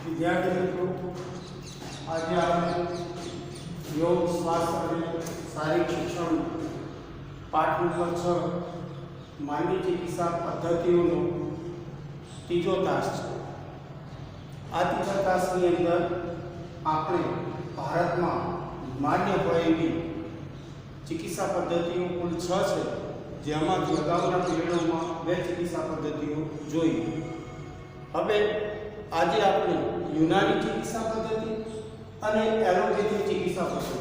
વિદ્યાર્થી મિત્રો, આજે આપણે યોગ સ્વાસ્થ્ય અને શારીરિક શિક્ષણ પાઠ નંબર 6 માનવી ચિકિત્સા પદ્ધતિઓનો ત્રીજો તાસ છે. આ ત્રીજા તાસની અંદર આપણે ભારતમાં માન્ય હોય એવી ચિકિત્સા પદ્ધતિઓ કુલ 6 છે, જેમાંથી અગાઉના પીરિયડોમાં 2 ચિકિત્સા પદ્ધતિઓ જોઈ. હવે આજે આપણે યુનાની ચિકિત્સા પદ્ધતિ અને એલોપેથી ચિકિત્સા પદ્ધતિ,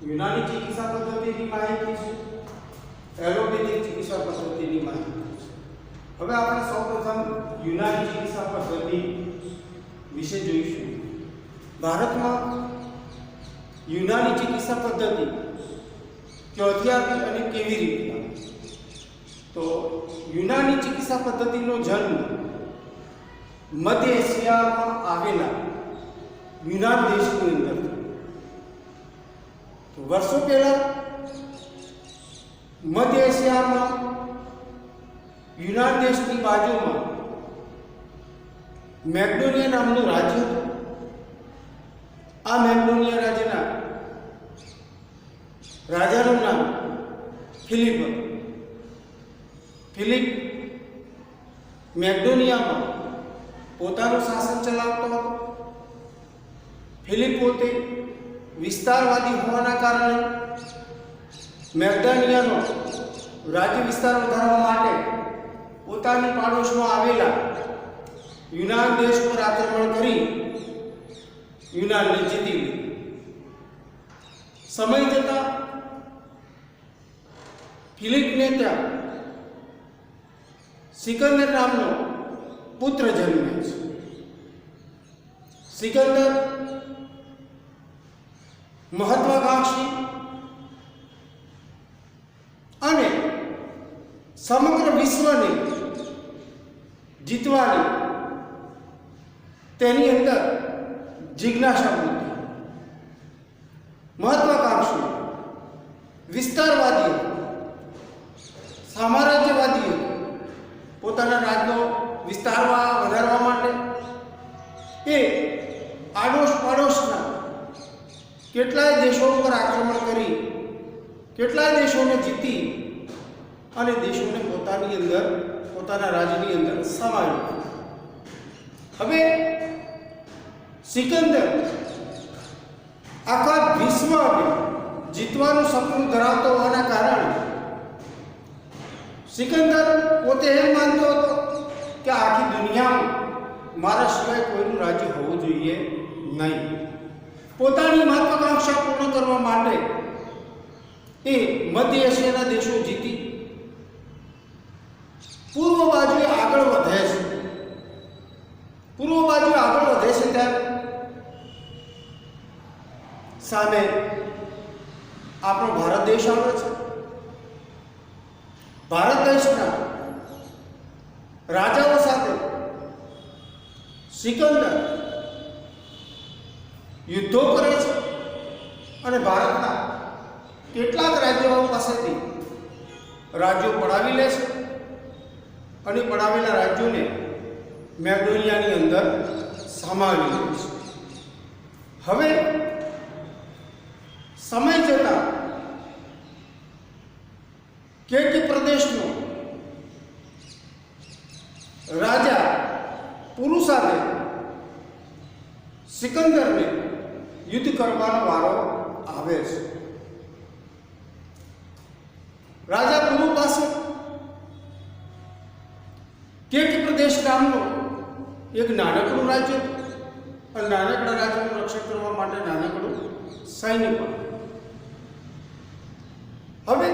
યુનાની ચિકિત્સા પદ્ધતિની માહિતી છે, એલોપેથી ચિકિત્સા પદ્ધતિની માહિતી છે. હવે આપણે સૌપ્રથમ યુનાની ચિકિત્સા પદ્ધતિ વિશે જોઈશું. ભારતમાં યુનાની ચિકિત્સા પદ્ધતિ ક્યાંથી આવી અને કેવી રીતે આવી? તો યુનાની ચિકિત્સા પદ્ધતિનો જન્મ મધ્ય એશિયામાં આવેલા યુનાન દેશની અંદર. તો વર્ષો પહેલા મધ્ય એશિયામાં યુનાન દેશની બાજુમાં મેકડોનિયા નામનું રાજ્ય હતું. આ મેકડોનિયા રાજ્યના રાજાનું નામ ફિલિપ હતું. ફિલિપ મેકડોનિયામાં પોતાનું શાસન ચલાવતો હતો. ફિલિપ પોતે વિસ્તારવાદી હોવાના કારણે મેકડોનિયાનો રાજ્ય વિસ્તાર વધારવા માટે પોતાની પાડોશમાં આવેલા યુનાન દેશ પર આક્રમણ કરી યુનાનને જીતી લીધું. સમય જતાં ફિલિપને ત્યાં સિકંદર નામનો પુત્ર જન્મે છે. સિકંદર મહત્વાકાંક્ષી અને સમગ્ર વિશ્વને જીતવાની તેની અંદર જિજ્ઞાસા હતી. મહત્વાકાંક્ષી, વિસ્તારવાદી, સામ્રાજ્યવાદી, પોતાના રાજ્યનો વિસ્તાર વધારવા માટે એ આડોશ પાડોશના કેટલાય દેશો પર આક્રમણ કરી કેટલાય દેશોને જીતી અને દેશોને પોતાની અંદર પોતાના રાજ્યની અંદર સમાવ્યું. હવે સિકંદર આખા વિશ્વને જીતવાનું સપનું ધરાવતો હોવાના કારણે સિકંદર પોતે એમ માનતો હતો કે આખી દુનિયામાં મારા સિવાય કોઈનું રાજ્ય હોવું જોઈએ નહીં. પોતાની મહત્વાકાંક્ષા પૂર્ણ કરવા માટે એ મધ્ય એશિયાના દેશો જીતી પૂર્વ બાજુએ આગળ વધે છે. પૂર્વ બાજુએ આગળ વધે છે ત્યારે સામે આપણો ભારત દેશ આવે છે. ભારત દેશના રાજાઓ સાથે સિકંદર યુદ્ધો કરે છે અને ભારતના કેટલાક રાજ્યો પાસેથી રાજ્યો પડાવી લે છે અને પડાવેલા રાજ્યોને મેકડોનિયાની અંદર સમાવી લે છે. હવે સમય જતાં કેટી પ્રદેશનો રાજા પુરુ સાથે સિકંદરને યુદ્ધ કરવાનો વારો આવે છે. રાજા પુરુ પાસે કેટી પ્રદેશ નામનો એક નાનકડું રાજ્ય અને નાનકડા રાજ્યનું રક્ષણ કરવા માટે નાનકડું સૈન્ય પણ. હવે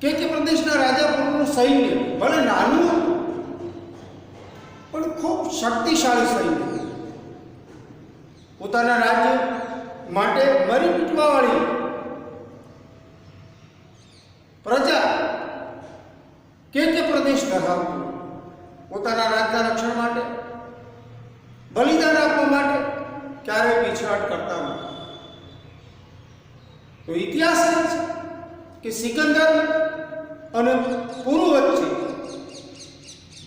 કેટી પ્રદેશના રાજા પુરુનું સૈન્ય ભલે નાનું હતું પણ ખૂબ શક્તિશાળી સૈન્ય. પોતાના રાજ્ય માટે મરી પીટવાવાળી પ્રજા કેટી પ્રદેશ ધરાવતું. પોતાના રાજ્યના રક્ષણ માટે બલિદાન આપવા માટે ક્યારેય પીછાહટ કરતા નથી. તો ઇતિહાસ એ છે કે સિકંદર અને પુરુ વચ્ચે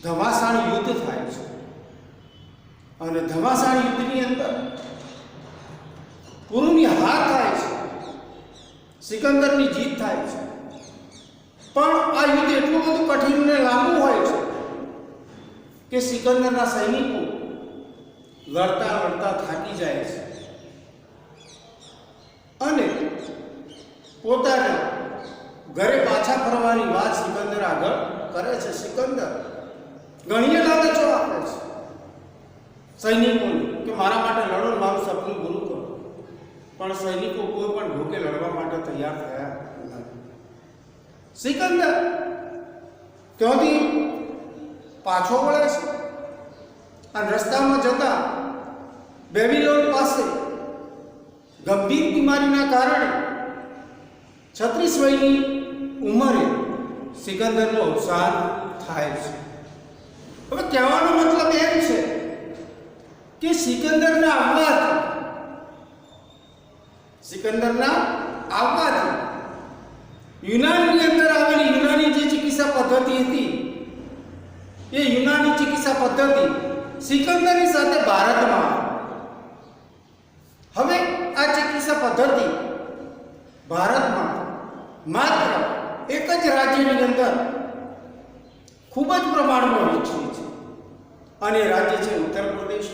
ઘમાસાણ યુદ્ધ થાય છે. સિકંદરની જીત થાય છે. પણ આ યુદ્ધ એટલું બધું કઠિન અને લાંબુ હોય છે કે સિકંદરના સૈનિકો લડતા લડતા થાકી જાય છે અને પોતાના ઘરે પાછા ફરવાની વાત સિકંદર આગળ કરે છે. સિકંદર ઘણી લાલચો આપે છે સૈનિકોને કે મારા માટે લડો, મારું સપનું પૂરું કરો. પણ સૈનિકો કોઈ પણ ભૂખે લડવા માટે તૈયાર થયા નથી. સિકંદર ત્યાંથી પાછો વળે છે અને રસ્તામાં જતા બેબીલોન પાસે ગંભીર બીમારીના કારણે 36 વર્ષની ઉંમરે સિકંદરનું અવસાન થાય છે. હવે કહેવાનો મતલબ એમ છે કે સિકંદરના આવવાથી યુનાનની અંદર આવેલી યુનાની જે ચિકિત્સા પદ્ધતિ હતી એ યુનાની ચિકિત્સા પદ્ધતિ સિકંદરની સાથે ભારતમાં હવે આ ચિકિત્સા પદ્ધતિ ભારતમાં માત્ર એક જ રાજ્યની અંદર ખૂબ જ પ્રમાણમાં વિકસી છે અને રાજ્ય છે ઉત્તર પ્રદેશ.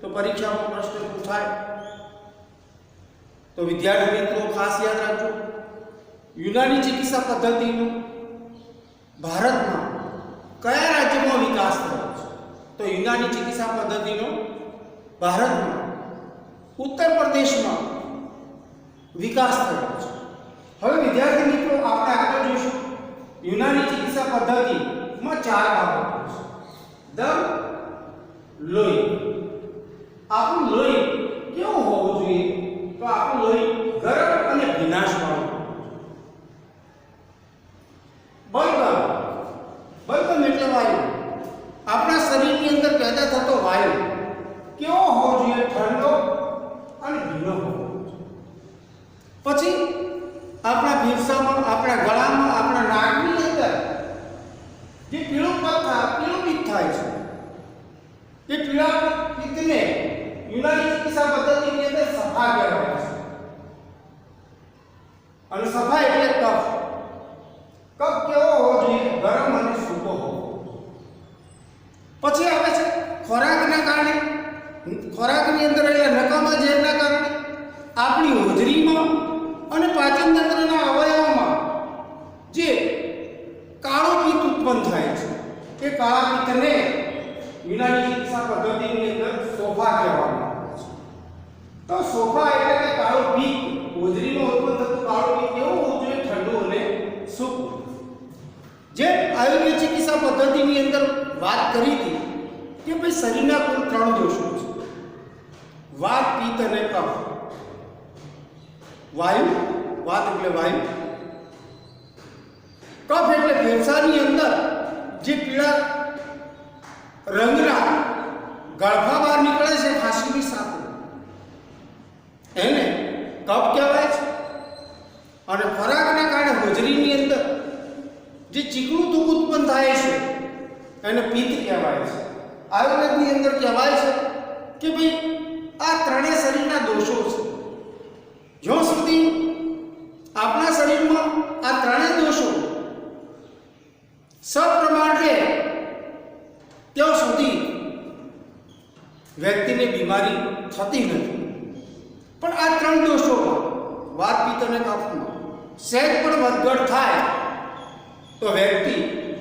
તો પરીક્ષામાં પ્રશ્ન પૂછાય તો વિદ્યાર્થી મિત્રો ખાસ યાદ રાખજો, યુનાની ચિકિત્સા પદ્ધતિનું ભારતમાં કયા રાજ્યમાં વિકાસ થયો છે? તો યુનાની ચિકિત્સા પદ્ધતિનો ભારતમાં ઉત્તર પ્રદેશમાં વિકાસ થયો છે. હવે વિદ્યાર્થી મિત્રો આપણે આગળ જોઈશું યુનાની ચિકિત્સા પદ્ધતિમાં 4 બાબતો છે. દમ, લોહી. આપણું લોહી કેવું હોવું જોઈએ? તો આપણું લોહી ગરમ અને ભીનાશવાળું. બલગમ એટલે વાયુ. આપણા શરીરની અંદર પેદા થતો વાયુ કેવો હોવો જોઈએ? ઠંડો અને ભીનો હોવો જોઈએ. પછી આપણા ફેફસામાં, આપણા ગળામાં, આપણા નાકની અંદર જે પીળું પિત્ત થાય છે એ પીળા પિત્તને યુનાની ચિકિત્સા પદ્ધતિની અંદર સફા કહેવાય છે. અને સફા એટલે કફ. કફ કેવો હોવો જોઈએ? ગરમ અને સૂકો હોવો. પછી આવે છે ખોરાકના કારણે, ખોરાકની અંદર એટલે નકામા ઝેરના કારણે આપણી હોજરીમાં અને પાચન તંત્રના અવયવોમાં જે કાળો પિત્ત ઉત્પન્ન થાય છે એ કાળા પિત્તને યુનાની ચિકિત્સા પદ્ધતિની અંદર સોફા કહેવામાં આવે છે. તો સોફા એટલે કે કાળો પિત્ત, હોજરીમાં ઉત્પન્ન થતું કાળો પિત્ત કેવું હોવું જોઈએ? ઠંડુ અને સૂકું. જે આયુર્વેદ ચિકિત્સા પદ્ધતિની અંદર વાત કરી હતી કે ભાઈ શરીરના કુલ 3 દોષો છે: વાત, પિત્ત અને કફ. વાયુ, વાત એટલે વાયુ, કફ એટલે ફેફસાની અંદર જે પીળા રંગના ગળફા બહાર નીકળે છે ખાંસીની સાથે, એને કફ કહેવાય છે. અને ખોરાકના કારણે હોજરીની અંદર જે ચીકણું તૂક ઉત્પન્ન થાય છે એને પિત્ત કહેવાય છે. આયુર્વેદની અંદર કહેવાય છે કે ભાઈ આ ત્રણેય શરીરના દોષો છે. જ્યાં સુધી આપણા શરીરમાં આ ત્રણેય દોષો સપ્રમાણ રહે ત્યાં સુધી વ્યક્તિને બીમારી થતી નથી. પણ આ 3 દોષોમાં, વાત, પિત્ત અને કફમાં સહેજ પણ વધઘટ થાય તો વ્યક્તિ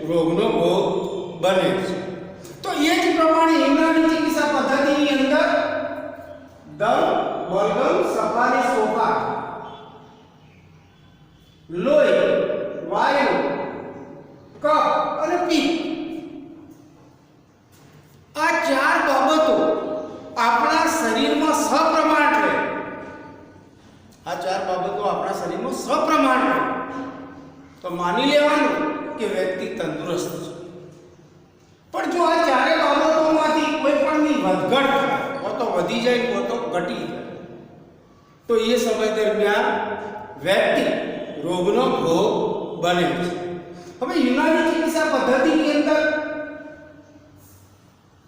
રોગનો ભોગ બને છે. તો એ જ પ્રમાણે યુનાની ચિકિત્સા પદ્ધતિની અંદર દમ, બલગમ, સફારી, સોફા, લોહી, વાયુ, કફ અને પિત્ત, આ 4 બાબતો આપણા શરીરમાં સપ્રમાણ રહે. આ 4 બાબતો આપણા શરીરમાં સપ્રમાણ રહે તો માની લેવાનું કે વ્યક્તિ તંદુરસ્ત છે. પણ જો આ 4 બાબતોમાંથી કોઈ પણની વધઘટ થાય, કો તો વધી જાય કો તો ઘટી જાય, તો એ સમય દરમિયાન વ્યક્તિ રોગનો ભોગ બને છે. હવે યુનાની ચિકિત્સા પદ્ધતિની અંદર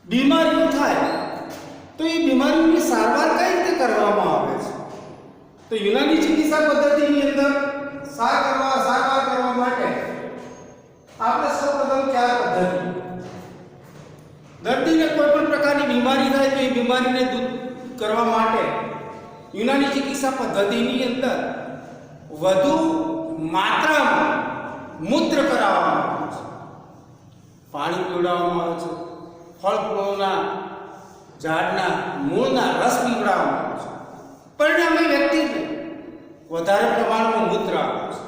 બીમારીઓ થાય તો એ બીમારીઓની સારવાર કઈ રીતે કરવામાં આવે છે? તો યુનાની ચિકિત્સા પદ્ધતિની અંદર સારવાર કરવા માટે આપણે સૌપ્રથમ 4 પદ્ધતિ. દર્દીને કોઈ પણ પ્રકારની બીમારી થાય તો એ બીમારીને દૂર કરવા માટે યુનાની ચિકિત્સા પદ્ધતિની અંદર વધુ માત્રામાં મૂત્ર કરાવવામાં આવે છે, પાણી પીવડાવવામાં આવે છે, ફળ ફૂલોના ઝાડના મૂળના રસ પીવડાવવામાં આવે છે. પરિણામે વ્યક્તિને વધારે પ્રમાણમાં મૂત્ર આવે છે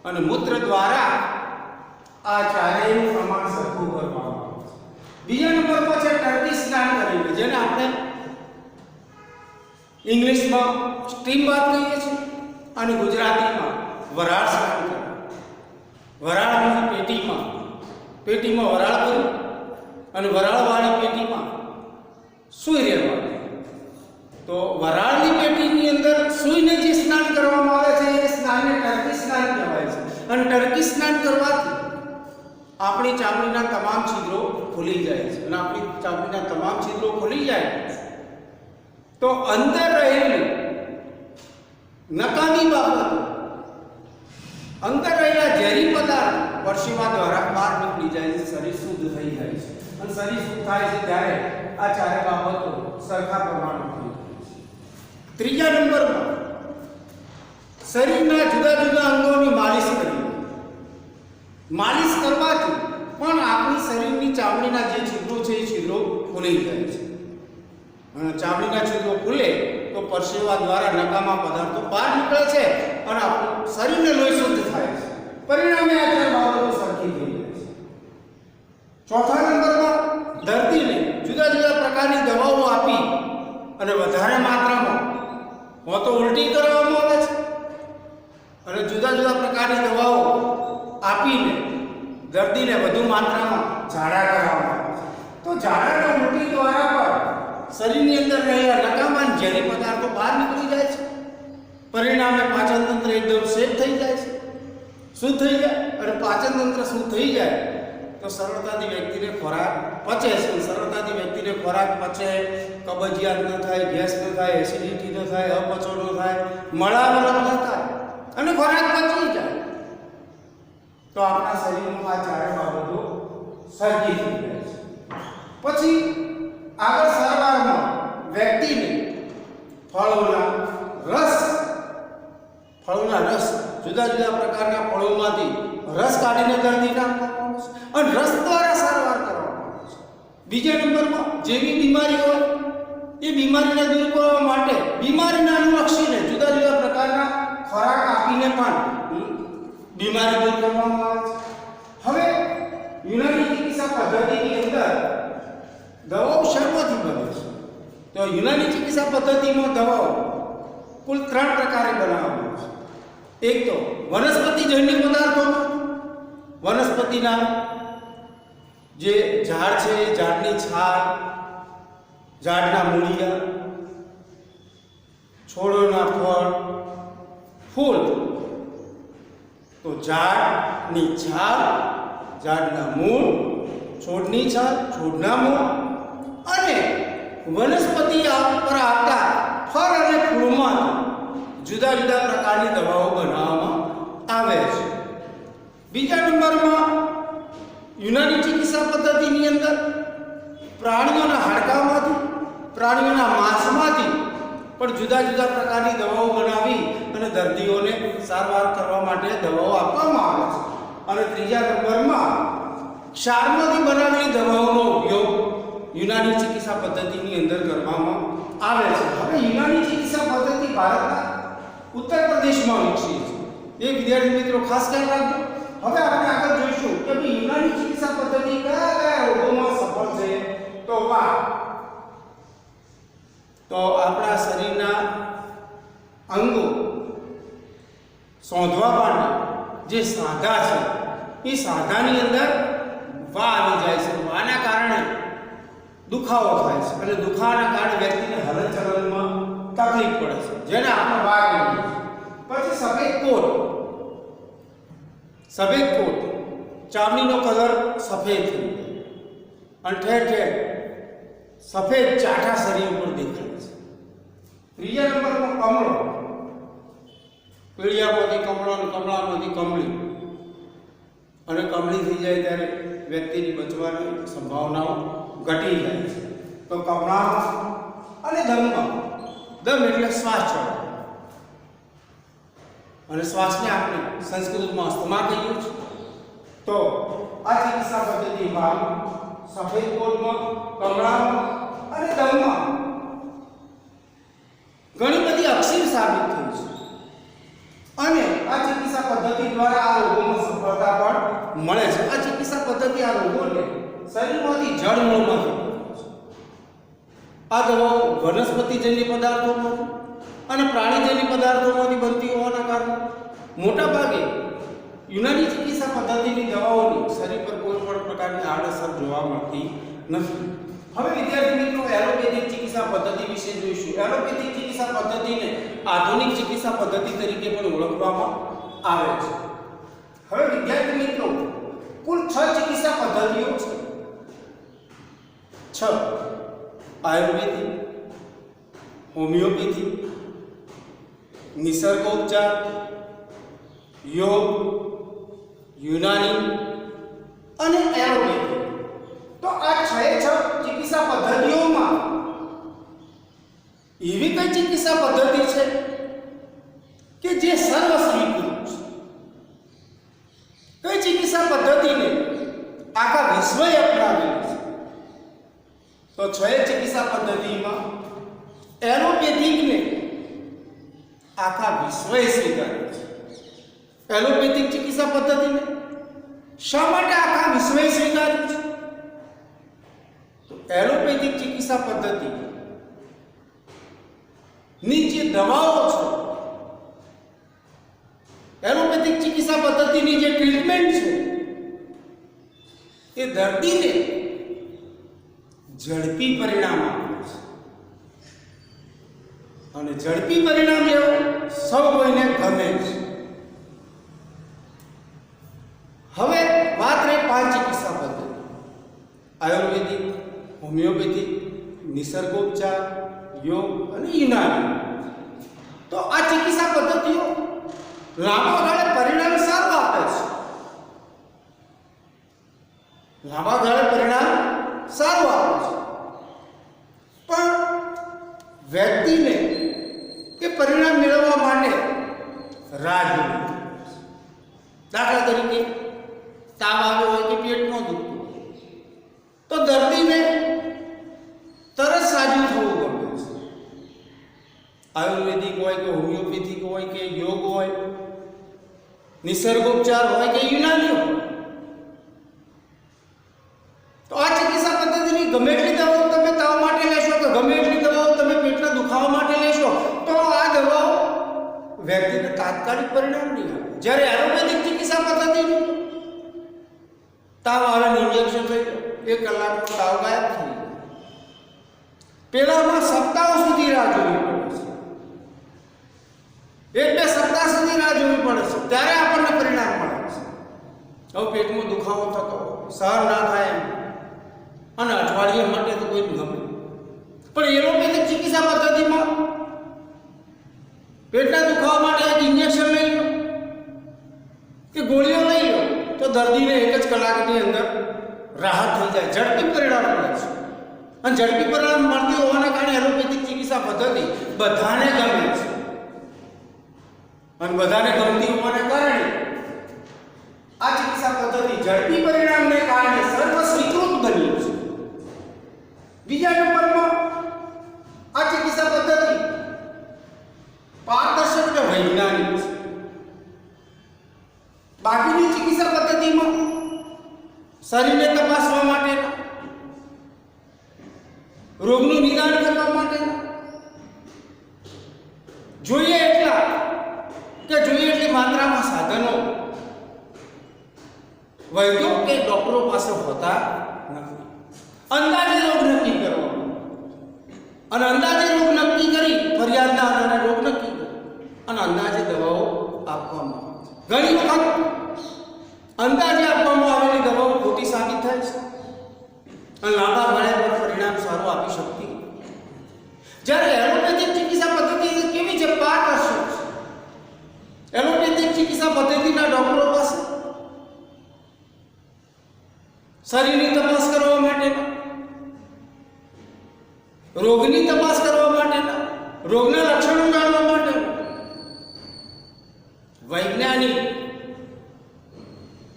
અને મૂત્ર દ્વારા આ ચારેયનું પ્રમાણ સરખું કરવામાં આવે છે. બીજા નંબર પર છે ટર્કી સ્નાન કરીને, જેને આપણે ઇંગ્લિશમાં સ્ટીમ બાથ કહીએ છીએ અને ગુજરાતીમાં વરાળ સ્નાન કરવું. વરાળની પેટીમાં વરાળ કરી અને વરાળવાળી પેટીમાં સૂઈ રહેવાનું. તો વરાળની પેટીની અંદર સૂઈને જે સ્નાન કરવામાં આવે છે એ સ્નાનને ટર્કી સ્નાન કહેવાય છે. અને ટર્કી સ્નાન કરવાથી આપણી ચામડીના તમામ છિદ્રો ખુલી જાય છે અને આપણી ચામડીના તમામ છિદ્રો ખુલી જાય તો અંદર રહેલી નકામી બાબતો, અંદર રહેલા ઝેરી પદાર્થ પરસેવા દ્વારા બહાર નીકળી જાય છે, શરીર શુદ્ધ થઈ જાય છે. અને શરીર શુદ્ધ થાય છે ત્યારે આ ચારે બાબતો સરખા પ્રમાણમાં થઈ જાય છે. ત્રીજા નંબરમાં શરીરના જુદા જુદા અંગોની માલિશ કરવી. માલિશ કરવાથી પણ આપણી શરીરની ચામડીના જે છિદ્રો છે એ છિદ્રો ખુલી જાય છે. અને ચામડીના છિદ્રો ખુલે તો પરસેવા દ્વારા નકામા પદાર્થો બહાર નીકળે છે અને આપણું શરીરને લોહી શુદ્ધ થાય છે. પરિણામે આ ચાર બાબતો સરખી થઈ જાય છે. ચોથા નંબરમાં દર્દીને જુદા જુદા પ્રકારની દવાઓ આપી અને વધારે માત્રામાં તો ઉલટી કરવામાં આવે છે અને જુદા જુદા પ્રકારની દવાઓ આપીને દર્દીને વધુ માત્રામાં ઝાડા કરાવવામાં આવે છે. તો ઝાડા અને ઉલટી દ્વારા પણ શરીરની અંદર રહેલા નકામા ઝેરી પદાર્થો બહાર નીકળી જાય છે. પરિણામે પાચન તંત્ર એકદમ સેટ થઈ જાય છે, શુદ્ધ થઈ જાય. અને પાચન તંત્ર શુદ્ધ થઈ જાય તો સરળતાથી વ્યક્તિને ખોરાક પચે છે. સરળતાથી વ્યક્તિને ખોરાક પચે, કબજિયાત ન થાય, ગેસ ન થાય, એસિડિટી ન થાય, અપચો ન થાય, મળાવળા ન થાય અને ખોરાક પચી જાય તો આપણા શરીરમાં આ ચારે બાબતો સરખી થઈ જાય છે. પછી આગળ સારવારમાં વ્યક્તિને ફળોના રસ જુદા જુદા પ્રકારના ફળોમાંથી રસ કાઢીને દર્દીને આપવામાં આવે છે અને રસ દ્વારા સારવાર કરવામાં આવે છે. બીજા નંબરમાં જેવી બીમારી હોય એ બીમારીને દૂર કરવા માટે બીમારીને અનુલક્ષીને જુદા જુદા પ્રકારના ખોરાક આપીને પણ બીમારી દૂર કરવામાં આવે છે. હવે યુનાની ચિકિત્સા પદ્ધતિની અંદર દવાઓ શરૂઆતથી બને છે. તો યુનાની ચિકિત્સા પદ્ધતિમાં દવાઓ કુલ 3 પ્રકારે બનાવવામાં આવે છે. એક તો વનસ્પતિજન્ય પદાર્થોમાં વનસ્પતિના જે ઝાડ છે, ઝાડની છાલ, ઝાડના મૂળિયા, છોડોના ફળ, ફૂલ. તો ઝાડની છાલ, ઝાડના મૂળ, છોડની છાલ, છોડના મૂળ અને વનસ્પતિ પર આવતા ફળ અને ફૂલોમાં જુદા જુદા પ્રકારની દવાઓ બનાવવામાં આવે છે. બીજા નંબરમાં યુનાની ચિકિત્સા પદ્ધતિની અંદર પ્રાણીઓના હાડકામાંથી, પ્રાણીઓના માંસમાંથી પણ જુદા જુદા પ્રકારની દવાઓ બનાવી અને દર્દીઓને સારવાર કરવા માટે દવાઓ આપવામાં આવે છે. અને ત્રીજા નંબરમાં ક્ષારમાંથી બનાવેલી દવાઓનો ઉપયોગ યુનાની ચિકિત્સા પદ્ધતિની અંદર કરવામાં આવે છે. હવે યુનાની ચિકિત્સા પદ્ધતિ ભારતના ઉત્તર પ્રદેશમાં વિકસી છે. એ વિદ્યાર્થી મિત્રો ખાસ ખ્યાલ રાખજો. હવે આપણે આગળ જોઈશું કે યુનાની ચિકિત્સા પદ્ધતિ કયા કયા રોગોમાં સફળ છે. તો આપણા શરીરના અંગો શોધવા માટે જે સાંધા છે એ સાંધાની અંદર વા આવી જાય છે. વાના કારણે દુખાવો થાય છે અને દુખાવાના કારણે વ્યક્તિને હલનચલનમાં તકલીફ પડે છે, જેને આપણે વા કહીએ છીએ. પછી સફેદ કોટ, ચામડીનો કલર સફેદ થઈ અને ઠેર ઠેર સફેદ ચાઠા શરીર ઉપર દેખાય છે. ત્રીજા નંબરમાં કમળો, પીળિયામાંથી કમળો અને કમળામાંથી કમળી, અને કમળી થઈ જાય ત્યારે વ્યક્તિની બચવાની સંભાવનાઓ ઘટી જાય છે. તો કમળામાં અને દમમાં, દમ એટલે શ્વાસ ચડે, અને શ્વાસને આપણે સંસ્કૃતમાં અસ્થમા કહીએ છીએ. તો આ ચિકિત્સા પદ્ધતિમાં સફેદ કોટમાં, કમળામાં અને દમમાં ઘણી બધી અક્ષીર સાબિત થઈ છે, અને આ ચિકિત્સા પદ્ધતિ દ્વારા આ રોગોમાં સફળતા પણ મળે છે. આ ચિકિત્સા પદ્ધતિ આ રોગોને શરીરમાંથી જળમૂળમાંથી, આ દવાઓ વનસ્પતિજન્ય પદાર્થોમાંથી અને પ્રાણીજન્ય પદાર્થોમાંથી બનતી હોવાના કારણે મોટા ભાગે યુનાની ચિકિત્સા પદ્ધતિની દવાઓની શરીર પર કોઈ પણ પ્રકારની આડઅસર જોવા મળતી નથી. હવે વિદ્યાર્થી મિત્રો, એલોપેથિક ચિકિત્સા પદ્ધતિ વિશે જોઈશું. એલોપેથિક ચિકિત્સા પદ્ધતિને આધુનિક ચિકિત્સા પદ્ધતિ તરીકે પણ ઓળખવામાં આવે છે. હવે વિદ્યાર્થી મિત્રો, કુલ 6 ચિકિત્સા પદ્ધતિઓ છે. 6: આયુર્વેદિક, હોમિયોપેથી, નિસર્ગોપચાર, યોગ, યુનાની અને એલોપેથી. તો આ 6 ચિકિત્સા પદ્ધતિઓમાં એવી કઈ ચિકિત્સા પદ્ધતિ છે કે જે સર્વસ્વીકૃત છે? કઈ ચિકિત્સા પદ્ધતિને આખા વિશ્વએ અપનાવેલી છે? તો 6 ચિકિત્સા પદ્ધતિમાં એલોપેથિકને આખા વિશ્વએ સ્વીકાર્યું છે. એલોપેથિક ચિકિત્સા પદ્ધતિને શા માટે આખા વિશ્વએ સ્વીકાર્યું છે? એલોપેથિક ચિકિત્સા પદ્ધતિ ની જે દવાઓ છે, એલોપેથિક ચિકિત્સા પદ્ધતિની જે ટ્રીટમેન્ટ છે, એ દર્દીને ઝડપી પરિણામ આપે છે, અને ઝડપી પરિણામ લેવું સૌ કોઈને ગમે છે. હવે વાત રહી 5 ચિકિત્સા પદ્ધતિ: આયુર્વેદિક, હોમિયોપેથિક, નિસર્ગોપચાર, યોગ અને યુનાની. તો આ ચિકિત્સા પદ્ધતિઓ લાંબા ગાળે પરિણામ સારું આપે છે. લાંબા ગાળે પરિણામ સારું આપે છે, પણ વ્યક્તિને એ પરિણામ મેળવવા માટે રાહ જોવી. દાખલા તરીકે તાવ આવ્યો હોય કે પેટ ન દુખતું, તો દર્દીને તરત સાજું થવું ગમે છે. આયુર્વેદિક હોય કે હોમિયોપેથિક હોય કે યોગ હોય, નિસર્ગોપચાર હોય કે યુનાની હોય, તો આ ચિકિત્સા પદ્ધતિની ગમે એટલી દવાઓ તમે તાવ માટે લેશો કે ગમે એટલી દવાઓ તમે પેટના દુખાવા માટે લેશો, તો આ દવાઓ વ્યક્તિને તાત્કાલિક પરિણામ નહીં આપે. જ્યારે એલોપેથિક ચિકિત્સા પદ્ધતિનું તાવ આવે, ઇન્જેક્શન લઈ 1 કલાકનો તાવ ગાયબ થઈ જાય. પેલામાં સપ્તાહો સુધી રાહ જોવી પડે છે, 1-2 સપ્તાહ સુધી રાહ જોવી પડે છે, ત્યારે આપણને પરિણામ મળે છે. હવે પેટમાં દુખાવો થતો સહન ના થાય એમ, અને અઠવાડિયા માટે તો કોઈ ગમે, પણ એલોપેથિક ચિકિત્સા પદ્ધતિમાં પેટના દુખાવા માટે એક ઇન્જેક્શન લઈ લો કે ગોળીઓ લઈ લો, તો દર્દીને 1 જ કલાકની અંદર રાહત થઈ જાય, ઝડપી પરિણામ મળે છે. અને ઝડપી પરિણામ મળતી હોવાના કારણે એલોપેથિક ચિકિત્સા પદ્ધતિ બધાને ગમે છે, અને બધાને ગમતી હોવાને કારણે આ ચિકિત્સા પદ્ધતિ ઝડપી પરિણામને કારણે સર્વસ્વીકૃત બની છે. બીજા નંબરમાં આ ચિકિત્સા પદ્ધતિ પારદર્શક અને વૈજ્ઞાનિક છે. બાકીની ચિકિત્સા પદ્ધતિમાં શરીરને તપાસવા માટેના, રોગનું નિદાન કરવા માટેના જોઈએ એટલી માત્રામાં સાધનો વૈદ્યો કે ડોક્ટરો પાસે હોતા નથી. અંદાજે રોગ નક્કી કરવાનો, અને અંદાજે રોગ નક્કી કરી ફરિયાદના આધારે રોગ નક્કી કરી અને અંદાજે દવાઓ આપવામાં આવે છે. ઘણી વખત અંદાજે આપવામાં આવેલી દવાઓ ખોટી સાબિત થાય છે અને લાંબા ગાળે પણ પરિણામ સારું આપી શકતી. જ્યારે એલોપેથિક ચિકિત્સા પદ્ધતિ કેવી છે? પારદર્શક છે. શરીરની તપાસ કરવા માટેના, રોગની તપાસ કરવા માટેના, રોગના લક્ષણો જાણવા માટેના વૈજ્ઞાનિક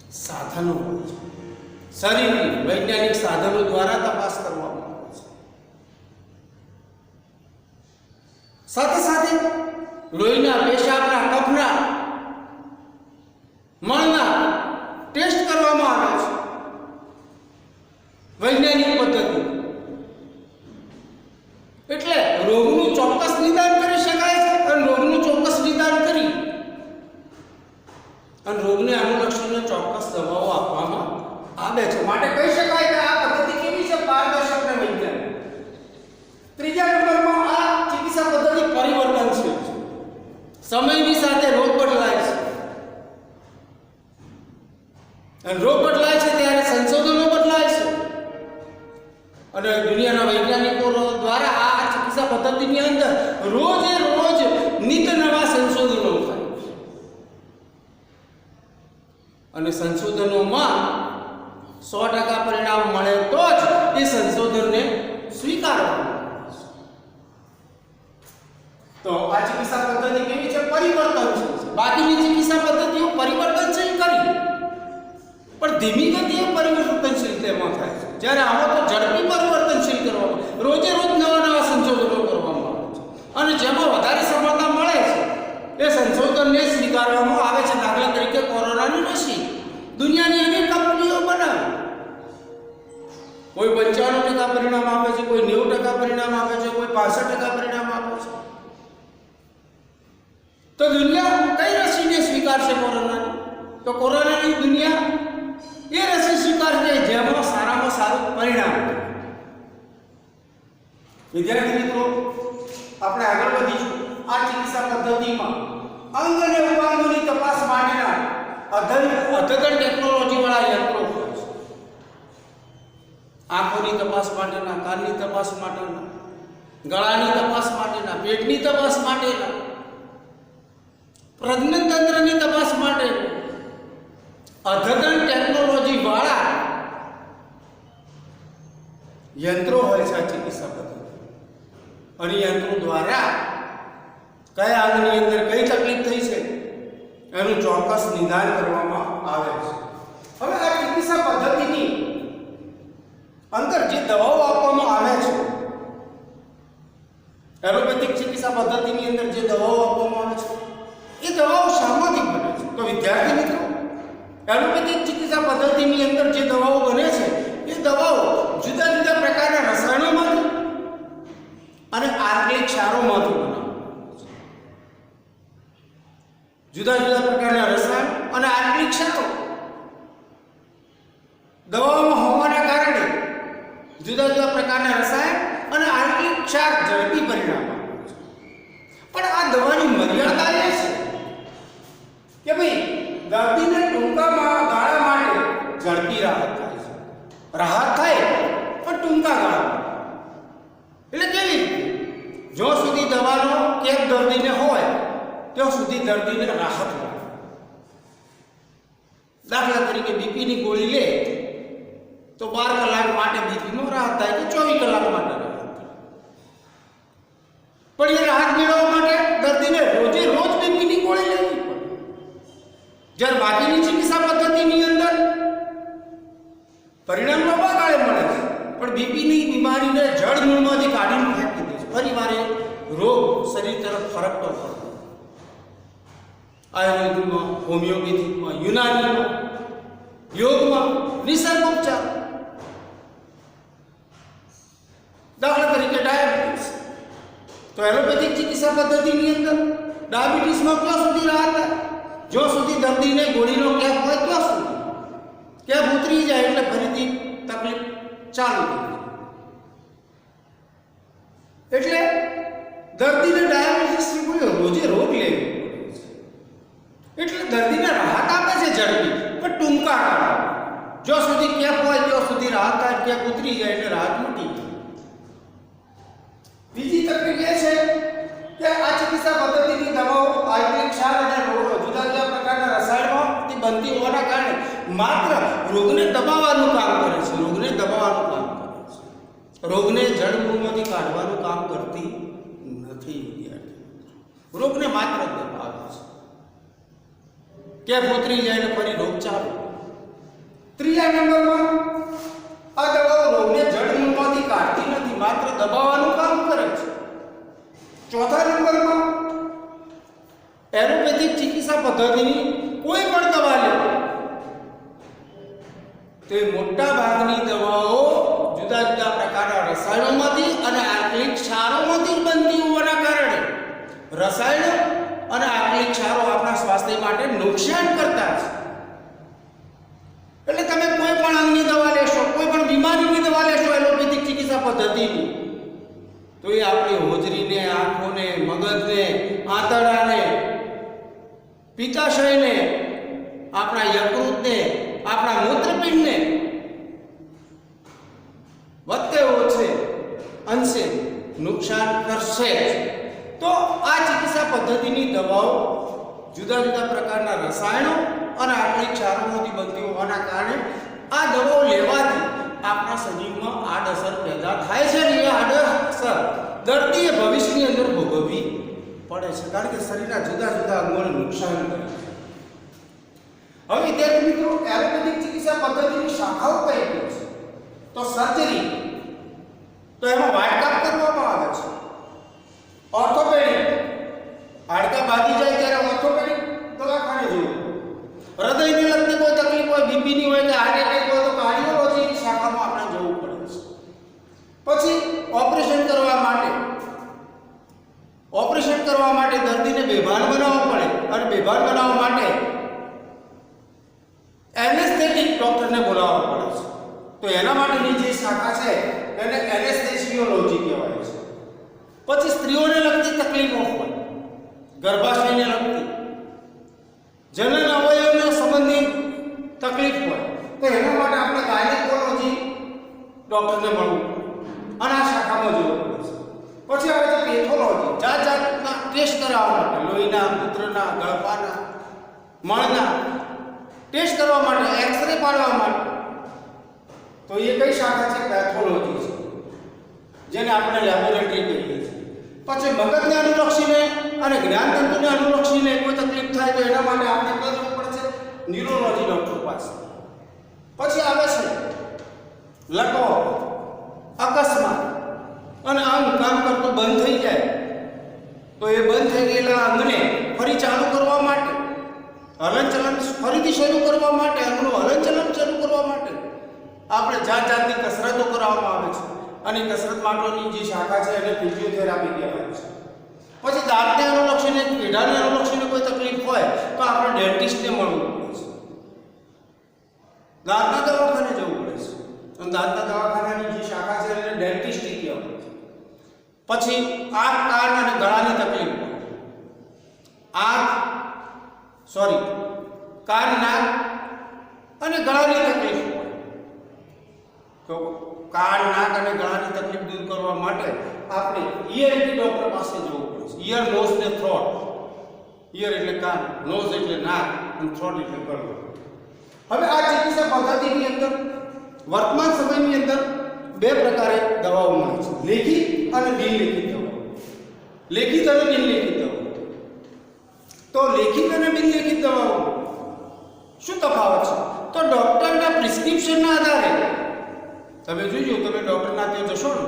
સાધનો હોય છે. શરીરની વૈજ્ઞાનિક સાધનો દ્વારા તપાસ કરવામાં આવે છે. સાથે સાથે લોહીના, પેશાબના, કફના, મળના ટેસ્ટ કરવામાં આવે છે વૈજ્ઞાનિક પદ્ધતિ. એટલે રોગનું ચોક્કસ નિદાન કરી શકાય છે અને રોગનું ચોક્કસ નિદાન કરી અને રોગને અનુલક્ષીને ચોક્કસ દવાઓ આપવામાં આવે છે. માટે કહી શકાય કે આ પદ્ધતિ કેવી છે? પારદર્શક અને વૈજ્ઞાનિક. ત્રીજા નંબરમાં આ ચિકિત્સા પદ્ધતિ પરિવર્તનશીલ છે. સમયની સાથે રોગ બદલાય છે અને રોગ બદલાય છે ત્યારે સંશોધનો બદલાય છે અને દુનિયાના વૈજ્ઞાનિકો દ્વારા આ ચિકિત્સા પદ્ધતિની અંદર રોજે રોજ નિત નવા સંશોધનો થાય છે અને સંશોધનોમાં 100% પરિણામ મળે તો જ એ સંશોધનને સ્વીકારવામાં આવે છે. તો આ ચિકિત્સા પદ્ધતિ કેવી છે? પરિવર્તનશીલ છે. બાકીની ચિકિત્સા પદ્ધતિઓ પરિવર્તનશીલ કરી પણ ધીમી ગતિએ પરિવર્તનશીલ તેમાં થાય છે, જ્યારે આમાં તો ઝડપી પરિવર્તનશીલ કરવામાં, રોજે રોજ નવા નવા સંશોધનો કરવામાં આવે છે અને જેમાં વધારે સફળતા મળે છે એ સંશોધનને સ્વીકારવામાં આવે છે. દાખલા તરીકે કોરોનાની રસી દુનિયાની અનેક કંપનીઓ બનાવે, કોઈ 95% પરિણામ આપે છે, કોઈ 90% પરિણામ આપે છે, કોઈ 65% પરિણામ આપે છે. તો દુનિયા કઈ રસીને સ્વીકારશે? કોરોનાની. તો કોરોનાની દુનિયા એ રસી સ્વીકારશે જેમાં સારામાં સારું પરિણામ. વિદ્યાર્થી મિત્રો, આપણે આગળ વધીશું. આ ચિકિત્સા પદ્ધતિમાં અંગ અને ઉપાંગોની તપાસ માટેના અદ્યતન ટેકનોલોજી વાળા યંત્રો હોય છે. આંખોની તપાસ માટેના, કાનની તપાસ માટેના, ગળાની તપાસ માટેના, પેટની તપાસ માટેના, પ્રજનન તંત્રની તપાસ માટે અદ્યતન ટેકનોલોજી વાળા યંત્રો હોય છે આ ચિકિત્સા પદ્ધતિ. અને યંત્રો દ્વારા કયા અંગની અંદર કઈ તકલીફ થઈ છે એનું ચોક્કસ નિદાન કરવામાં આવે છે. હવે આ ચિકિત્સા પદ્ધતિની અંદર જે દવાઓ આપવામાં આવે છે, એલોપેથિક ચિકિત્સા પદ્ધતિની અંદર જે દવાઓ આપવામાં આવે છે એ દવાઓ શામાંથી બને છે? તો વિદ્યાર્થી મિત્રો, એલોપેથિક ચિકિત્સા પદ્ધતિની અંદર જે દવાઓ બને છે એ દવાઓ જુદા જુદા પ્રકારના રસાયણોમાંથી અને આર્ગેનિક ક્ષારોમાંથી બનાવવામાં આવે છે. જુદા જુદા પ્રકારના રસાયણ અને આર્ગેનિક ક્ષારો દવાઓમાં હોવાના કારણે જુદા જુદા પ્રકારના રસાયણ અને આર્ગેનિક ક્ષાર ઝડપી પરિણામ આપે છે. પણ આ દવાની મર્યાદા એ છે કે ભાઈ દર્દીને ટૂંકા ગાળા માટે ઝડપી રાહત થાય છે. રાહત થાય પણ ટૂંકા ગાળા. એટલે કેવી રીતે? જો સુધી દવાનો કેપ દર્દીને હોય ત્યાં સુધી દર્દીને રાહત મળે. દાખલા તરીકે બીપીની ગોળી લે તો 12 કલાક માટે બીપીનો રાહત થાય કે 24 કલાક માટે રાહત થાય. પણ એ રાહત મેળવવા માટે દર્દીને રોજે રોજ બીપીની ગોળી લેવી પડે. જ્યારે બાકીની ચિકિત્સા પદ્ધતિની અંદર પરિણામ લાંબા ગાળે મળે છે પણ બીપીની બીમારીને જડ મૂળમાંથી કાઢીને ફેંકી દે છે. ફરીવારે રોગ શરીર તરફ ફરકતો પડે. આયુર્વેદમાં, હોમિયોપેથીમાં, યુનાનીમાં, યોગમાં, નિસર્ગ ઉપચાર. દાખલા તરીકે ડાયાબિટીસ, તો એલોપેથિક ચિકિત્સા પદ્ધતિની અંદર ડાયાબિટીસમાં ક્યાં સુધી રાહત થાય? જો સુધી દર્દીને ગોળીનો કેપ હોય ત્યાં સુધી. કેપ ઉતરી જાય એટલે ફરીથી તકલીફ ચાલુ થઈ જાય. એટલે દર્દીને ડાયાબિટીસની ગોળીઓ રોજે રોગ લેવી પડે છે. એટલે દર્દીને રાહત આપે છે ઝડપી પણ ટૂંકા ગાળે. જો સુધી કેપ હોય ત્યાં સુધી રાહત થાય, કેપ ઉતરી જાય એટલે રાહત મૂકી જાય. બીજી તકલીફ એ છે કે આ ચિકિત્સા પદ્ધતિની દવાઓ આયુર્વેદિક ક્ષાર અને જુદા જુદા પ્રકારના રસાયણોથી બનતી હોવાના કારણે માત્ર રોગને દબાવવાનું કામ કરે રોગને દબાવવાનું કામ કરે છે, રોગને જડમૂળમાંથી કાઢવાનું કામ કરતી નથી. વિદ્યાર્થી રોગને માત્ર દબાવે છે કે ઉતરી જાય ને ફરી રોગ ચાલુ. ત્રીજા નંબરમાં આ દવાઓ રોગને જડમૂળમાંથી કાઢતી નથી, માત્ર દબાવવાનું કામ કરે છે. ચોથા નંબરમાં એલોપેથિક ચિકિત્સા પદ્ધતિની કોઈ પણ દવા લે તો મોટા ભાગની દવાઓ જુદા જુદા પ્રકારના રસાયણોમાંથી અને આકલિક ક્ષારોમાંથી બનતી હોવાના કારણે રસાયણો અને આકલિક ક્ષારો આપણા સ્વાસ્થ્ય માટે નુકસાન કરતા છે. એટલે તમે કોઈ પણ અંગની દવા લેશો, કોઈ પણ બીમારીની દવા લેશો એલોપેથિક ચિકિત્સા પદ્ધતિની, તો એ આપણી હોજરીને, આંખોને, મગજને, આંતરડાને, પિત્તાશયને, આપણા યકૃતને, આપણા મૂત્રપિંડને વધતે ઓછે અંશે નુકસાન કરશે. તો આ ચિકિત્સા પદ્ધતિની દવાઓ જુદા જુદા પ્રકારના રસાયણો અને આકલિક ક્ષારોમાંથી બનતી હોવાના કારણે આ દવાઓ લેવાથી આપણા શરીરમાં આડઅસર પેદા થાય છે અને એ આડઅસર દર્દીએ ભવિષ્યની અંદર ભોગવવી પડે છે, કારણ કે શરીરના જુદા જુદા અંગોને નુકસાન કરે છે. હવે વિદ્યાર્થી મિત્રો, એલોપેથિક ચિકિત્સા પદ્ધતિની શાખાઓ કઈ કઈ છે? તો સર્જરી, તો એમાં વાટકાપ કરવામાં આવે છે. ઓર્થોપેડિક, હાડકા બાંધી જાય ત્યારે ઓર્થોપેડિક દવાખાને જવું. હૃદયને લગતી કોઈ તકલીફ હોય, બીપીની હોય કે હાર્ટ એટેક હોય તો કાર્ડિયોલોજીની શાખામાં આપણે જવું પડે છે. પછી ઓપરેશન કરવા માટે દર્દીને બેભાન બનાવવો પડે, અને બેભાન બનાવવા માટે એનેસ્થેટિક ડોક્ટરને બોલાવવો પડે છે. તો એના માટેની જે શાખા છે એને એનેસ્થેસિયોલોજી કહેવાય છે. પછી સ્ત્રીઓને લગતી તકલીફો હોય, ગર્ભાશયને લગતી, જનન અવયવને સંબંધિત તકલીફ હોય, તો એના માટે આપણે ગાયનેકોલોજી ડોક્ટરને મળવું પડે અને આ શાખામાં જવું પડે છે. પછી આવે છે પેથોલોજી, જાત જાતના ટેસ્ટ કરાવવા માટે, લોહીના, મૂત્રના, ગળપાના, મળના ટેસ્ટ કરવા માટે, એક્સરે પાડવા માટે. તો એ કઈ શાખા છે? પેથોલોજી છે, જેને આપણે લેબોરેટરી કહીએ છીએ. પછી મગજને અનુલક્ષીને અને જ્ઞાનતંતુને અનુલક્ષીને કોઈ તકલીફ થાય તો એના માટે આપણે ક્યાં જવું પડે છે? ન્યુરોલોજી ડોક્ટર પાસે. પછી આવે છે લકવો, અકસ્માત અને અંગ કામ કરતું બંધ થઈ જાય તો એ બંધ થઈ ગયેલા અંગને ફરી ચાલુ કરવા માટે, હલનચલન ફરીથી શરૂ કરવા માટે, અંગનું હલનચલન શરૂ કરવા માટે આપણે જાત જાતની કસરતો કરવામાં આવે છે. અને કસરત માટેની જે શાખા છે એને ફિઝિયોથેરાપી કહેવાય છે. પછી દાંતને અનુલક્ષીને, પેઢાને અનુલક્ષીને કોઈ તકલીફ હોય તો આપણે ડેન્ટિસ્ટને મળવું પડે છે, દાંતના દવાખાને જવું પડે છે. અને દાંતના દવાખાનાની જે શાખા છે એને ડેન્ટિસ્ટી કહેવાય છે. પછી આંખ, કાન અને ગળાની તકલીફ હોય, કાન, નાક અને ગળાની તકલીફ હોય તો કાન, નાક અને ગળાની તકલીફ દૂર કરવા માટે આપણે ઈએનટી ડોક્ટર પાસે જવું પડે છે. ઈયર, નોઝ ને થ્રોટ. ઈયર એટલે કાન, નોઝ એટલે નાક અને થ્રોટ એટલે ગળું. હવે આ ચિકિત્સા પદ્ધતિની અંદર વર્તમાન સમયની અંદર બે પ્રકારે દવાઓ મળે છે, લેખિત અને બિનલેખિત દવાઓ. લેખિત અને બિનલેખિત દવાઓ. તો લેખિત અને બિનલેખિત દવાઓ શું તફાવત છે? તો ડોક્ટરના પ્રિસ્ક્રિપ્શનના આધારે તમે જોજો, તમે ડોક્ટરના ત્યાં જશો ને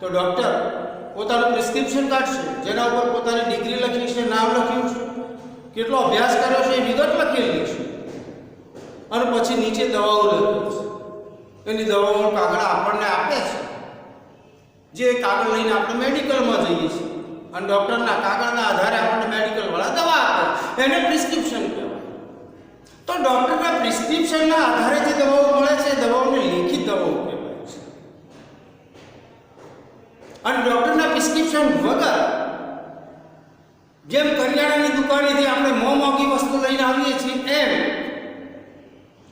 તો ડોક્ટર પોતાનું પ્રિસ્ક્રિપ્શન કાઢશે, જેના ઉપર પોતાની ડિગ્રી લખી છે, નામ લખ્યું છે, કેટલો અભ્યાસ કર્યો છે એ વિગત લખેલી છે, અને પછી નીચે દવાઓ લખી છે. એની દવાઓનો કાગળ આપણને આપે છે, જે કાગળ લઈને આપણે મેડિકલમાં જઈએ છીએ અને ડોક્ટરના કાગળના આધારે આપણને મેડિકલવાળા દવા આપે, એને પ્રિસ્ક્રિપ્શન કહેવાય. તો ડોક્ટરના પ્રિસ્ક્રિપ્શનના આધારે જે દવાઓ મળે છે એ દવાઓને લેખિત દવાઓ કહેવાય છે. અને ડોક્ટરના પ્રિસ્ક્રિપ્શન વગર, જેમ કરિયાણાની દુકાનેથી આપણે મોંઘી વસ્તુ લઈને આવીએ છીએ એમ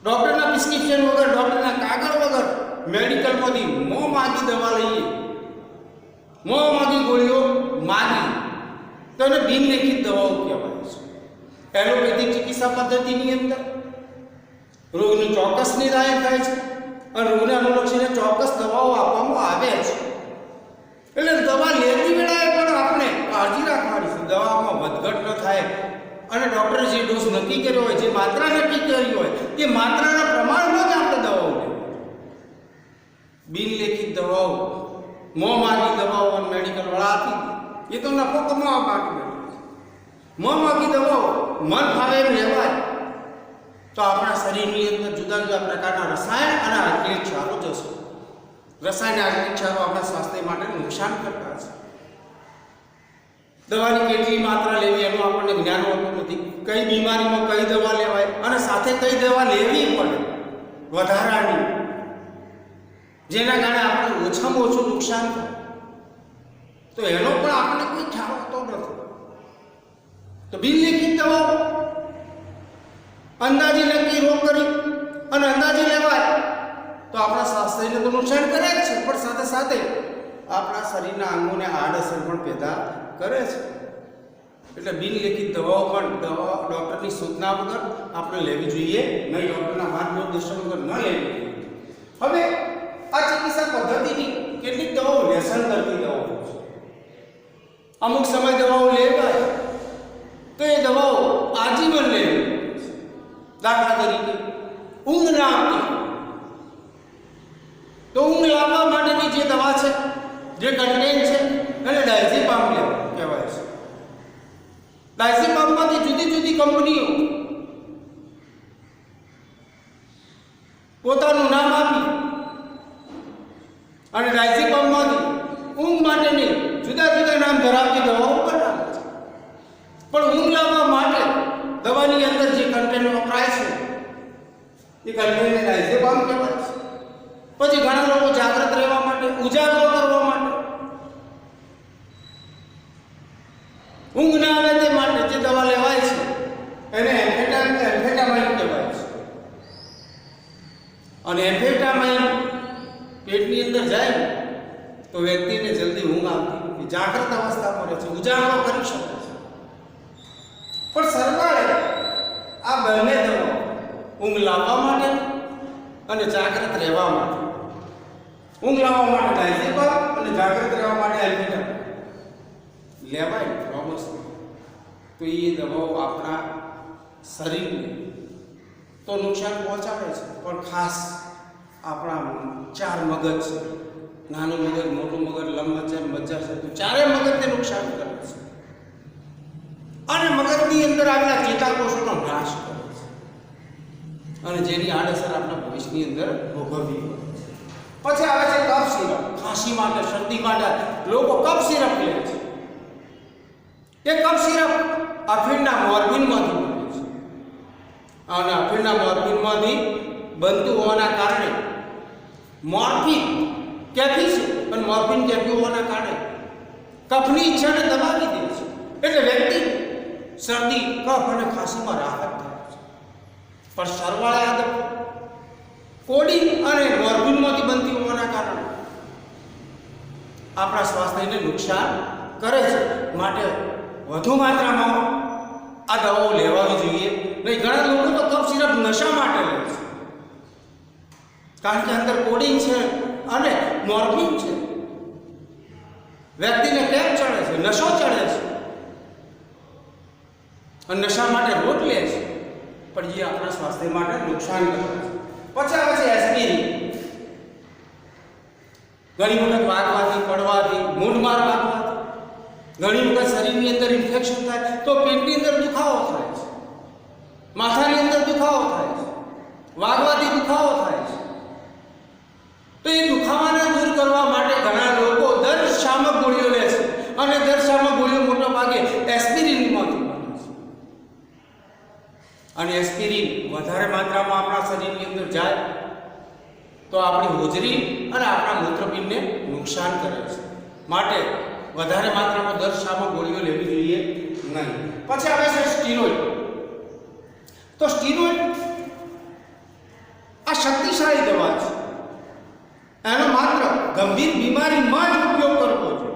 ડોક્ટરના પ્રિસ્ક્રિપ્શન વગર, ડોક્ટરના કાગળ વગર મેડિકલમાંથી મોંઘી દવા લઈએ, મોંઘી ગોળીઓ માગી, તો એને બિનલેખિત દવાઓ કહેવાય છે. એલોપેથિક ચિકિત્સા પદ્ધતિની અંદર રોગનું ચોક્કસ નિદાન થાય છે અને રોગને નક્કી કર્યો હોય, જે માત્રા નક્કી કરી હોય એ માત્રાના પ્રમાણમાં જ આપણે દવાઓ લેવી. બિનલેખિત દવાઓ, મોંમાગી દવાઓ મેડિકલ વાળા આપી દે, એ તો નફો કમાવા માટે બેઠા. મોંમાગી દવાઓ મન ફાવે એમ લેવાય તો આપણા શરીરની અંદર જુદા જુદા પ્રકારના રસાયણ અને આર્ગેનિક ક્ષારો જશે. રસાયણ આર્ગેનિક ક્ષારો આપણા સ્વાસ્થ્ય માટે નુકસાન કરતા છે. દવાની કેટલી માત્રા લેવી એનું આપણને જ્ઞાન હોતું નથી. કઈ બીમારીમાં કઈ દવા લેવાય અને સાથે કઈ દવા લેવી પડે વધારાની, જેના કારણે આપણે ઓછામાં ઓછું નુકસાન થાય, તો એનો પણ આપણને કોઈ ખ્યાલ હોતો નથી. તો બિનલેખિત દવાઓ અંદાજે નક્કી રોગ કરી અને અંદાજે લેવાય તો આપણા સ્વાસ્થ્યને તો નુકસાન કરે જ છે, પણ સાથે સાથે આપણા શરીરના અંગોને આડઅસર પણ પેદા કરે છે. એટલે બિનલેખિત દવાઓ પણ ડૉક્ટરની સૂચના વગર આપણે લેવી જોઈએ નહીં, ડૉક્ટરના માર્ગદર્શન વગર ન લેવી જોઈએ. હવે આ ચિકિત્સા પદ્ધતિની કેટલીક દવાઓ વ્યસન કરતી દવાઓ છે. અમુક સમય દવાઓ લેવાય તો એ દવાઓ આજીવન લેવી. દાખલા તરીકે ઊંઘ ના આવતી તો ઊંઘ લાવવા માટેની જે દવા છે, જે કન્ટેન્ટ છે, એને ડાયઝેપામ કહેવાય છે. ડાયઝેપામમાંથી જુદી જુદી કંપનીઓ પોતાનું નામ આપી અને ડાયઝેપામમાંથી ઊંઘ માટેની જુદા જુદા નામ ધરાવતી દવાઓ બનાવે છે. પણ ઊંઘ લાવવા માટે દવાની અંદર જે કન્ટેન્ટ વપરાય છે એ કન્ટેન્ટને ડાયઝેપામ કહેવાય છે. પછી ઘણા લોકો જાગૃત રહેવા માટે, ઉજાગરો કરવા માટે, ઊંઘ ના આવે તે માટે જે દવા લેવાય છે એને એમ્ફેટામાઇન કહેવાય છે. અને એમ્ફેટામાઇન પેટની અંદર જાય તો વ્યક્તિને જલ્દી ઊંઘ આવતી નથી, જાગૃત અવસ્થામાં રહે છે, ઉજાગરો કરી શકે છે. પણ સરકારે આ બંને દવા ઊંઘ લાવવા માટે અને જાગૃત રહેવા માટે, ઊંઘ લાવવા માટે ડાયઝેપામ અને જાગૃત રહેવા માટે એમ્ફેટામાઇન લેવાય પ્રોમોસ, તો એ દવાઓ આપણા શરીરને તો નુકસાન પહોંચાડે છે, પણ ખાસ આપણા ચાર મગજ છે, નાનું મગજ, મોટું મગજ, લંબમજ્જા, મજ્જા છે, તો ચારે મગજને નુકસાન કરે છે અને મગજની અંદર આવેલા ચેતાકોષોનો નાશ કરે છે અને જેની આડઅસર આપણા ભવિષ્યની અંદર ભોગવવી પડે છે. પછી આવે છે કફ સિરપ. ખાંસી માટે, શરદી માટે લોકો કફ સિરપ લે છે. એ કફ સિરપ અફીણના મોર્ફિનમાંથી બને છે અને અફીણના મોર્ફિનમાંથી બનતું હોવાના કારણે મોર્ફિન કેફી છે અને મોર્ફિન કેફી હોવાના કારણે કફની ઈચ્છાને દબાવી દે છે. એટલે વ્યક્તિ શરદી, કફ અને ખાંસીમાં રાહત થાય છે. પણ સરવાળે આ કોડીન અને મોર્ફિનમાંથી બનતી હોવાના કારણે આપણા સ્વાસ્થ્યને નુકસાન કરે છે. માટે વધુ માત્રામાં આ દવાઓ લેવાવી જોઈએ નહીં. ઘણા લોકો તો કફ સિરપ નશા માટે લે છે, કારણ કે અંદર કોડીન છે અને મોર્ફિન છે. વ્યક્તિને કેમ ચડે છે? નશો ચડે છે અને નશા માટે રોજ લે છે, પણ એ આપણા સ્વાસ્થ્ય માટે નુકસાન કરે છે. પછી આવે છે એસ્પિરિન. ઘણી વખત વાગવાથી, પડવાથી, મૂઢ માર વાગવાથી, ઘણી વખત શરીરની અંદર ઇન્ફેક્શન થાય તો પેટની અંદર દુખાવો થાય છે, માથાની અંદર દુખાવો થાય છે, વાગવાથી દુખાવો થાય છે. તો એ દુખાવાને દૂર કરવા માટે ઘણા લોકો દર શામક ગોળીઓ લે છે અને દર શામક ગોળીઓ મોટા ભાગે એસ્પિરિનમાંથી બને છે. અને એસ્પિરિન વધારે માત્રામાં આપણા શરીરની અંદર જાય તો આપણી હોજરી અને આપણા મૂત્રપિંડને નુકસાન કરે છે. માટે વધારે માત્રામાં દર શામક ગોળીઓ લેવી જોઈએ નહીં. પછી આવે છે સ્ટીરોઇડ. તો સ્ટીરોઇડ આ શક્તિશાળી દવા છે. એનો માત્ર ગંભીર બીમારીમાં જ ઉપયોગ કરવો જોઈએ.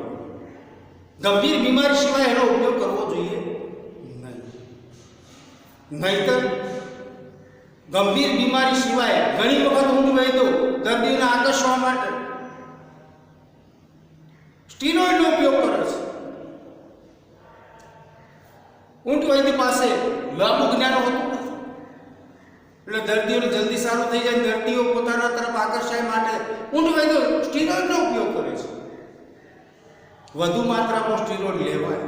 ગંભીર બીમારી સિવાય એનો ઉપયોગ કરવો જોઈએ નહીં. નહીતર ગંભીર બીમારી સિવાય ઘણી વખત ઊંઘ વૈદ્યો દર્દીઓને આકર્ષવા માટે સ્ટીરોઇડનો ઉપયોગ કરે છે. ઊંટ વૈદ્ય પાસે લાંબુ જ્ઞાન હોતું નથી, એટલે દર્દીઓને જલ્દી સારું થઈ જાય, દર્દીઓ પોતાના તરફ આકર્ષાય માટે ઊંટ વૈદ્ય સ્ટીરોઇડનો ઉપયોગ કરે છે. વધુ માત્રામાં સ્ટીરોઇડ લેવાય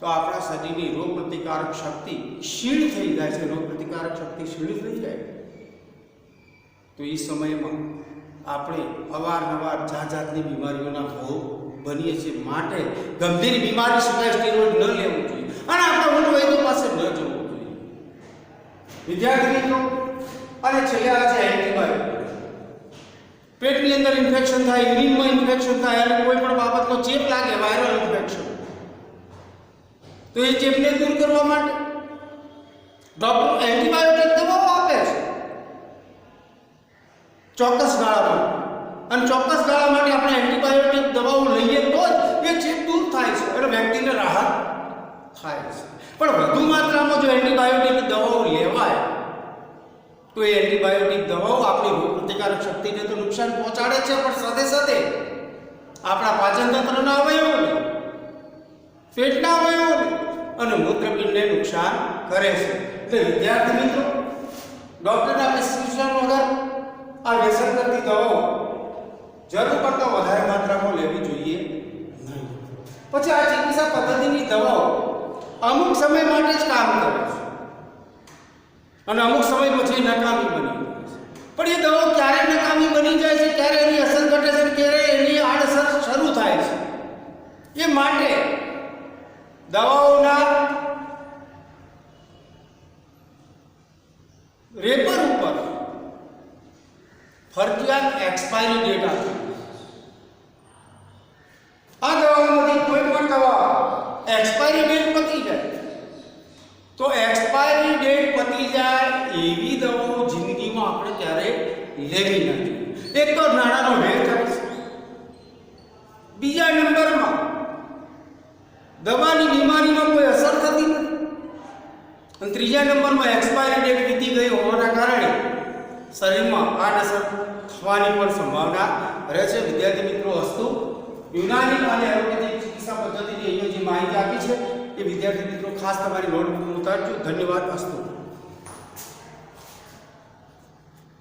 તો આપણા શરીરની રોગ પ્રતિકારક શક્તિ ક્ષીણ થઈ જાય છે. રોગ પ્રતિકારક શક્તિ ક્ષીણ થઈ જાય તો એ સમયમાં આપણે અવારનવાર જાતની બીમારીઓના ભોગ બનીએ છીએ. માટે ગંભીર બીમારી સિવાય સ્ટીરોઇડ ન લેવું જોઈએ અને આપણે ઊંટ વૈદ્ય પાસે ન જવું જોઈએ. વિદ્યાર્થી મિત્રો, અને છેલ્લે આ છે એન્ટીબાયોટિક. પેટની અંદર ઇન્ફેક્શન થાય, યુરિનમાં ઇન્ફેક્શન થાય અને કોઈ પણ બાબતનો ચેપ લાગે, વાયરલ ઇન્ફેક્શન, તો એ ચેપને દૂર કરવા માટે ડોક્ટર એન્ટીબાયોટિક દવાઓ આપે છે ચોક્કસ ગાળા માટે, અને ચોક્કસ ગાળા માટે આપણે એન્ટીબાયોટિક દવાઓ લઈએ તો જ એ ચેપ દૂર થાય છે અને વ્યક્તિને રાહત થાય છે. પણ વધુ માત્રામાં જો એન્ટીબાયોટિક દવાઓ લેવાય તો એ એન્ટીબાયોટિક દવાઓ આપણી રોગ પ્રતિકારક શક્તિને તો નુકસાન પહોંચાડે છે, પણ સાથે સાથે આપણા પાચન તંત્રના અવયવોને, પેટના અવયવોને અને મૂત્રપિંડને નુકસાન કરે છે. એટલે વિદ્યાર્થી મિત્રો, ડોક્ટરના પ્રિસ્ક્રિપ્શન વગર આ વ્યસન કરતી દવાઓ જરૂર કરતાં વધારે માત્રામાં લેવી જોઈએ નહીં. પછી આ ચિકિત્સા પદ્ધતિની દવાઓ અમુક સમય માટે જ કામ કરે છે અને અમુક સમય પછી નકામી બની જાય છે. પણ એ દવાઓ ક્યારે નકામી બની જાય છે, ક્યારે એની અસર ઘટે છે, ક્યારે એની આડઅસર શરૂ થાય છે, એ માટે દવાઓના રેપર ઉપર ફરજિયાત એક્સપાયરી ડેટ આપે. આ દવાઓમાંથી કોઈ પણ દવા એક્સપાયરી ડેટ પતી જાય તો એક્સપાયરી ડેટ પતી જાય એવી દવાઓ જિંદગીમાં આપણે ક્યારે લેવી નથી. એક તો નાણાંનો વ્યય થાય છે, બીજા નંબરમાં દવાની બીમારીનો કોઈ અસર થતી નથી, અને ત્રીજા નંબરમાં એક્સપાયરી ડેટ વીતી ગઈ હોવાના કારણે શરીરમાં આડઅસર થવાની પણ સંભાવના રહે છે. વિદ્યાર્થી મિત્રો, અસ્તુ યુનાની અને એલોપેથિક ચિકિત્સા પદ્ધતિની અહીંયા જે માહિતી આપી છે એ વિદ્યાર્થી મિત્રો ખાસ તમારી નોટબુકમાં ઉતારજો. ધન્યવાદ. અસ્તુ.